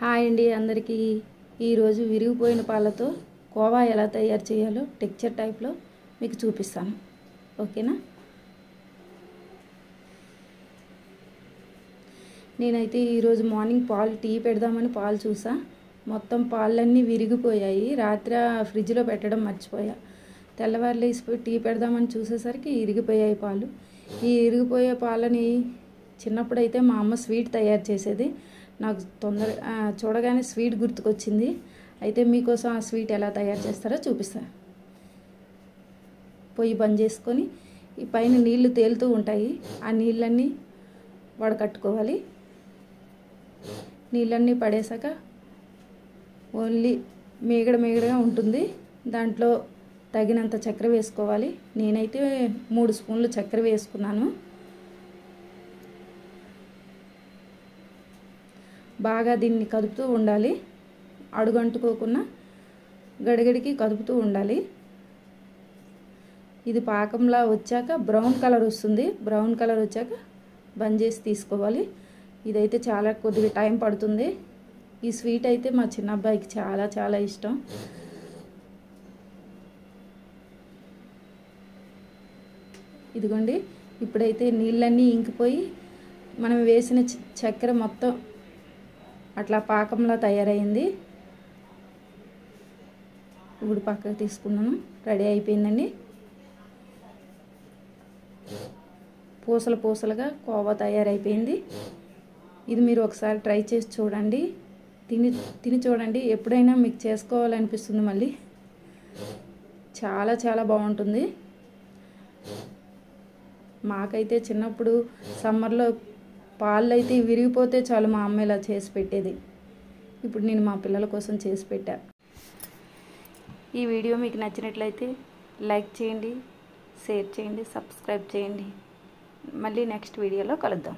Hi అండి అందరికీ. ఈరోజు విరిగిపోయిన పాలతో కోవా ఎలా తయారు చేయాలో టెక్చర్ టైప్లో మీకు చూపిస్తాను. ఓకేనా? నేనైతే ఈరోజు మార్నింగ్ పాలు టీ పెడదామని పాలు చూసా. మొత్తం పాలన్నీ విరిగిపోయాయి. రాత్రి ఫ్రిడ్జ్లో పెట్టడం మర్చిపోయా. తెల్లవారు లేసిపోయి టీ పెడదామని చూసేసరికి ఇరిగిపోయాయి పాలు. ఈ ఇరిగిపోయే పాలని చిన్నప్పుడైతే మా అమ్మ స్వీట్ తయారు చేసేది. నాకు చూడగానే స్వీట్ గుర్తుకొచ్చింది. అయితే మీకోసం ఆ స్వీట్ ఎలా తయారు చేస్తారో చూపిస్తాను. పొయ్యి బంద్ చేసుకొని ఈ పైన నీళ్లు తేలుతూ ఉంటాయి. ఆ నీళ్ళన్నీ వడకట్టుకోవాలి. నీళ్ళన్నీ పడేసాక ఓన్లీ మేగడగా ఉంటుంది. దాంట్లో తగినంత చక్కెర వేసుకోవాలి. నేనైతే 3 స్పూన్లు చక్కెర వేసుకున్నాను. బాగా దీన్ని కదుపుతూ ఉండాలి. అడుగంటుకోకుండా గడిగడికి కదుపుతూ ఉండాలి. ఇది పాకంలా వచ్చాక బ్రౌన్ కలర్ వస్తుంది. బ్రౌన్ కలర్ వచ్చాక బంద్ చేసి తీసుకోవాలి. ఇదైతే కొద్దిగా టైం పడుతుంది. ఈ స్వీట్ అయితే మా చిన్న అబ్బాయికి చాలా ఇష్టం. ఇదిగోండి, ఇప్పుడైతే నీళ్ళన్నీ ఇంకిపోయి మనం వేసిన చక్కెర మొత్తం అట్లా పాకంలా తయారైంది. ఇప్పుడు పక్కకు తీసుకున్నాను. రెడీ అయిపోయిందండి. పూసలుగా కోవా తయారైపోయింది. ఇది మీరు ఒకసారి ట్రై చేసి చూడండి. తిని చూడండి. ఎప్పుడైనా మీకు చేసుకోవాలనిపిస్తుంది. మళ్ళీ చాలా బాగుంటుంది. మాకైతే చిన్నప్పుడు సమ్మర్లో పాలు అయితే విరిగిపోతే చాలు మా అమ్మ ఇలా చేసి పెట్టేది. ఇప్పుడు నేను మా పిల్లల కోసం చేసి పెట్టా. ఈ వీడియో మీకు నచ్చినట్లయితే లైక్ చేయండి, షేర్ చేయండి, సబ్స్క్రైబ్ చేయండి. మళ్ళీ నెక్స్ట్ వీడియోలో కలుద్దాం.